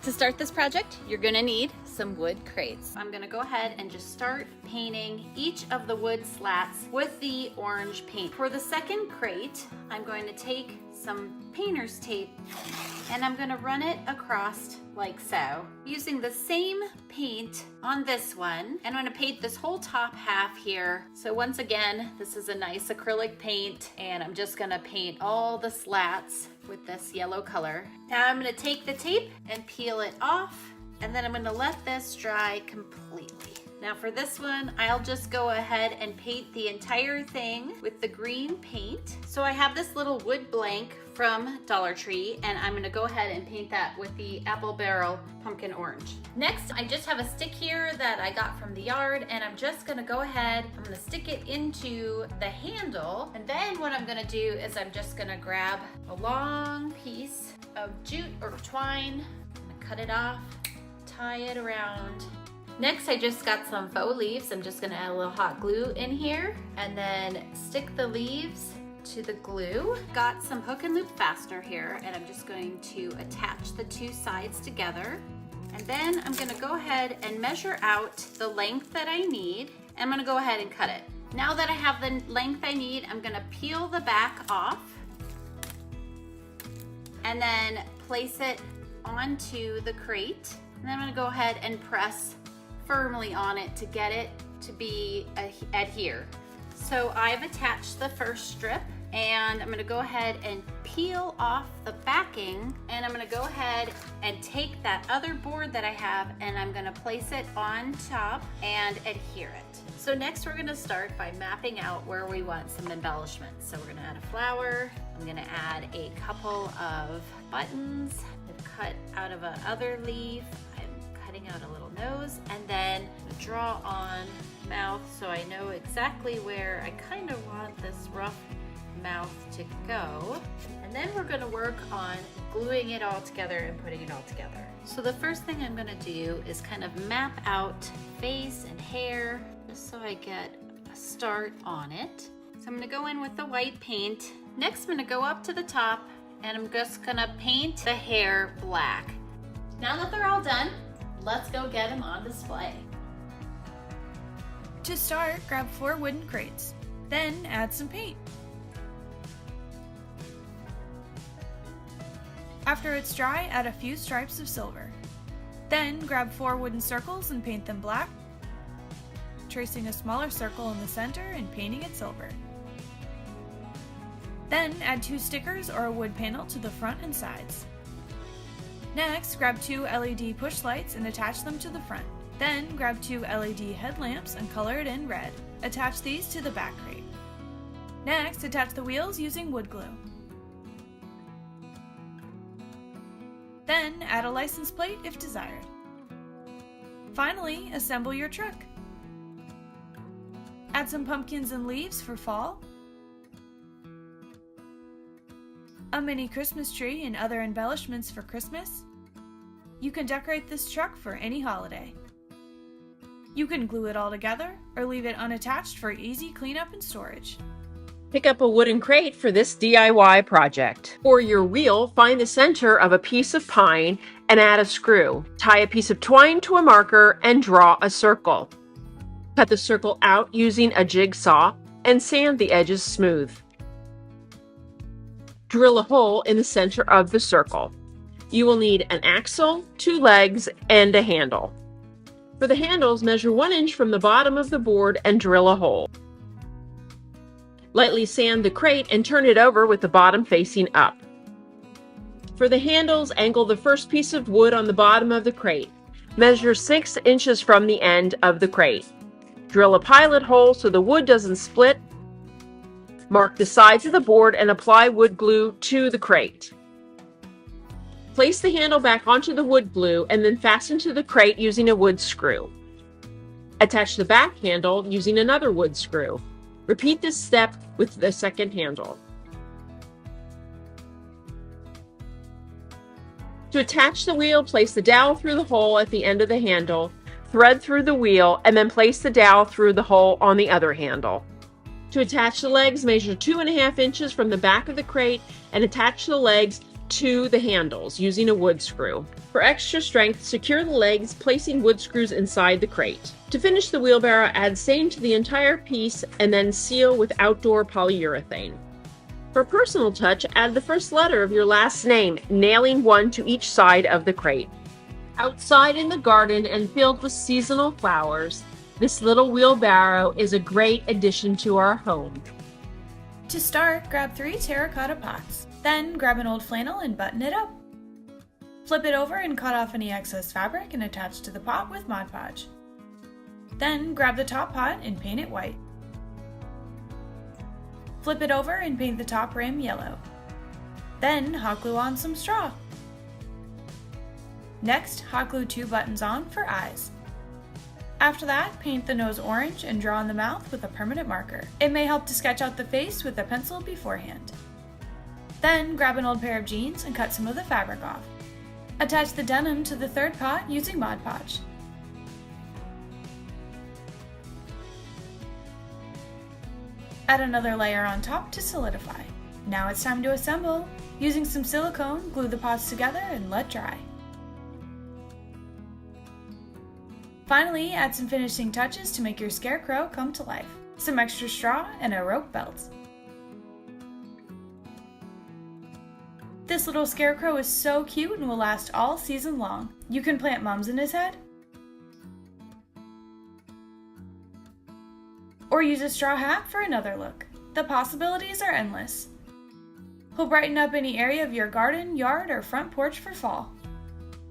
To start this project, you're gonna need some wood crates. I'm gonna go ahead and just start painting each of the wood slats with the orange paint. For the second crate, I'm going to take some painter's tape and I'm gonna run it across like so. Using the same paint on this one, and I'm gonna paint this whole top half here. So once again, this is a nice acrylic paint, and I'm just gonna paint all the slats with this yellow color. Now I'm gonna take the tape and peel it off, and then I'm gonna let this dry completely. Now for this one, I'll just go ahead and paint the entire thing with the green paint. So I have this little wood blank from Dollar Tree, and I'm gonna go ahead and paint that with the apple barrel pumpkin orange. Next, I just have a stick here that I got from the yard, and I'm just gonna go ahead, I'm gonna stick it into the handle, and then what I'm gonna do is I'm just gonna grab a long piece of jute or twine, I'm gonna cut it off, tie it around. Next, I just got some faux leaves. I'm just gonna add a little hot glue in here and then stick the leaves to the glue. Got some hook and loop fastener here, and I'm just going to attach the two sides together. And then I'm gonna go ahead and measure out the length that I need. I'm gonna go ahead and cut it. Now that I have the length I need, I'm gonna peel the back off and then place it onto the crate. And then I'm gonna go ahead and press firmly on it to get it to be adhere. So I've attached the first strip, and I'm gonna go ahead and peel off the backing, and I'm gonna go ahead and take that other board that I have, and I'm gonna place it on top and adhere it. So next we're gonna start by mapping out where we want some embellishments. So we're gonna add a flower, I'm gonna add a couple of buttons, cut out of a other leaf, cutting out a little nose, and then draw on mouth so I know exactly where I kind of want this rough mouth to go. And then we're going to work on gluing it all together and putting it all together. So the first thing I'm going to do is kind of map out face and hair just so I get a start on it. So I'm going to go in with the white paint. Next, I'm going to go up to the top and I'm just going to paint the hair black. Now that they're all done, let's go get them on display. To start, grab 4 wooden crates. Then add some paint. After it's dry, add a few stripes of silver. Then grab 4 wooden circles and paint them black, tracing a smaller circle in the center and painting it silver. Then add 2 stickers or a wood panel to the front and sides. Next, grab 2 LED push lights and attach them to the front. Then grab 2 LED headlamps and color it in red. Attach these to the back crate. Next, attach the wheels using wood glue. Then add a license plate if desired. Finally, assemble your truck. Add some pumpkins and leaves for fall, a mini Christmas tree and other embellishments for Christmas. You can decorate this truck for any holiday. You can glue it all together or leave it unattached for easy cleanup and storage. Pick up a wooden crate for this DIY project. For your wheel, find the center of a piece of pine and add a screw. Tie a piece of twine to a marker and draw a circle. Cut the circle out using a jigsaw and sand the edges smooth. Drill a hole in the center of the circle. You will need an axle, 2 legs, and a handle. For the handles, measure 1 inch from the bottom of the board and drill a hole. Lightly sand the crate and turn it over with the bottom facing up. For the handles, angle the first piece of wood on the bottom of the crate. Measure 6 inches from the end of the crate. Drill a pilot hole so the wood doesn't split. Mark the sides of the board and apply wood glue to the crate. Place the handle back onto the wood glue and then fasten to the crate using a wood screw. Attach the back handle using another wood screw. Repeat this step with the second handle. To attach the wheel, place the dowel through the hole at the end of the handle, thread through the wheel, and then place the dowel through the hole on the other handle. To attach the legs, measure 2.5 inches from the back of the crate and attach the legs to the handles using a wood screw. For extra strength, secure the legs, placing wood screws inside the crate. To finish the wheelbarrow, add same to the entire piece and then seal with outdoor polyurethane. For personal touch, add the first letter of your last name, nailing one to each side of the crate. Outside in the garden and filled with seasonal flowers, this little wheelbarrow is a great addition to our home. To start, grab 3 terracotta pots. Then grab an old flannel and button it up. Flip it over and cut off any excess fabric and attach to the pot with Mod Podge. Then grab the top pot and paint it white. Flip it over and paint the top rim yellow. Then hot glue on some straw. Next, hot glue 2 buttons on for eyes. After that, paint the nose orange and draw on the mouth with a permanent marker. It may help to sketch out the face with a pencil beforehand. Then grab an old pair of jeans and cut some of the fabric off. Attach the denim to the 3rd pot using Mod Podge. Add another layer on top to solidify. Now it's time to assemble. Using some silicone, glue the pots together and let dry. Finally, add some finishing touches to make your scarecrow come to life. Some extra straw and a rope belt. This little scarecrow is so cute and will last all season long. You can plant mums in his head, or use a straw hat for another look. The possibilities are endless. He'll brighten up any area of your garden, yard, or front porch for fall.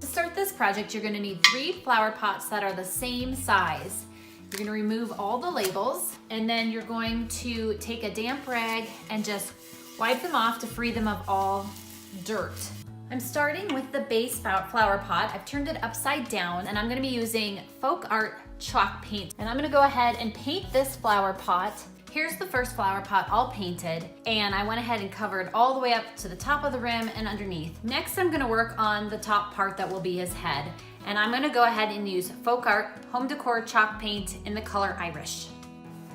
To start this project, you're going to need 3 flower pots that are the same size. You're going to remove all the labels, and then you're going to take a damp rag and just wipe them off to free them of all dirt. I'm starting with the base flower pot. I've turned it upside down, and I'm going to be using folk art chalk paint. And I'm going to go ahead and paint this flower pot. Here's the first flower pot all painted, and I went ahead and covered all the way up to the top of the rim and underneath. Next, I'm gonna work on the top part that will be his head, and I'm gonna go ahead and use folk art home decor chalk paint in the color Irish.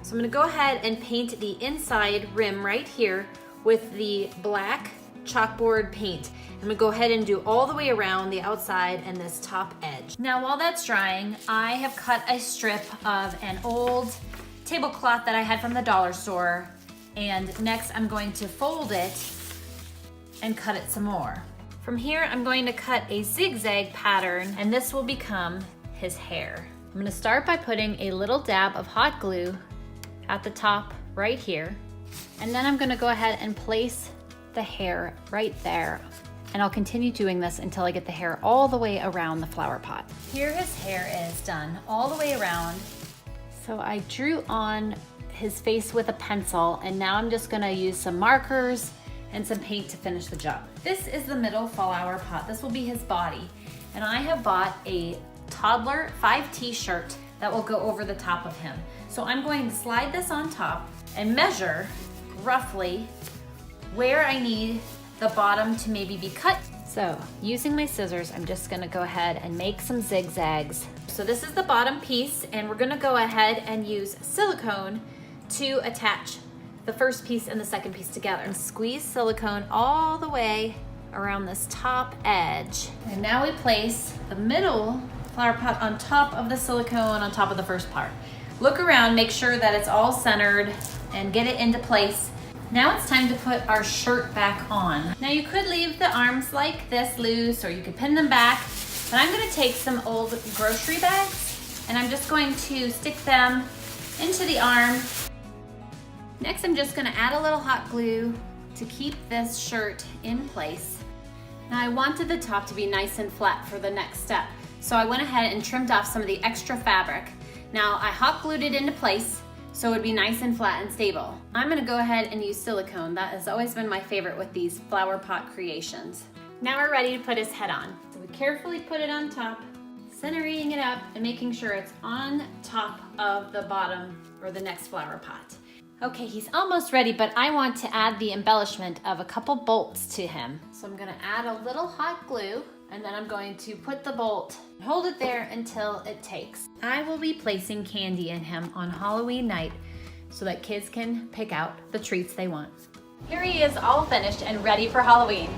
So I'm gonna go ahead and paint the inside rim right here with the black chalkboard paint. I'm gonna go ahead and do all the way around the outside and this top edge. Now, while that's drying, I have cut a strip of an old tablecloth that I had from the dollar store, and next I'm going to fold it and cut it some more. From here, I'm going to cut a zigzag pattern, and this will become his hair. I'm going to start by putting a little dab of hot glue at the top right here, and then I'm going to go ahead and place the hair right there, and I'll continue doing this until I get the hair all the way around the flower pot. Here his hair is done all the way around. So I drew on his face with a pencil, and now I'm just gonna use some markers and some paint to finish the job. This is the middle flower pot. This will be his body. And I have bought a toddler 5T shirt that will go over the top of him. So I'm going to slide this on top and measure roughly where I need the bottom to maybe be cut. So using my scissors, I'm just gonna go ahead and make some zigzags. So this is the bottom piece, and we're gonna go ahead and use silicone to attach the first piece and the second piece together. And squeeze silicone all the way around this top edge. And now we place the middle flower pot on top of the silicone on top of the first part. Look around, make sure that it's all centered, and get it into place. Now it's time to put our shirt back on. Now you could leave the arms like this loose, or you could pin them back, but I'm gonna take some old grocery bags and I'm just going to stick them into the arm. Next, I'm just gonna add a little hot glue to keep this shirt in place. Now I wanted the top to be nice and flat for the next step, so I went ahead and trimmed off some of the extra fabric. Now I hot glued it into place so it would be nice and flat and stable. I'm gonna go ahead and use silicone. That has always been my favorite with these flower pot creations. Now we're ready to put his head on. So we carefully put it on top, centering it up and making sure it's on top of the bottom or the next flower pot. Okay, he's almost ready, but I want to add the embellishment of a couple bolts to him. So I'm gonna add a little hot glue, and then I'm going to put the bolt, hold it there until it takes. I will be placing candy in him on Halloween night so that kids can pick out the treats they want. Here he is all finished and ready for Halloween.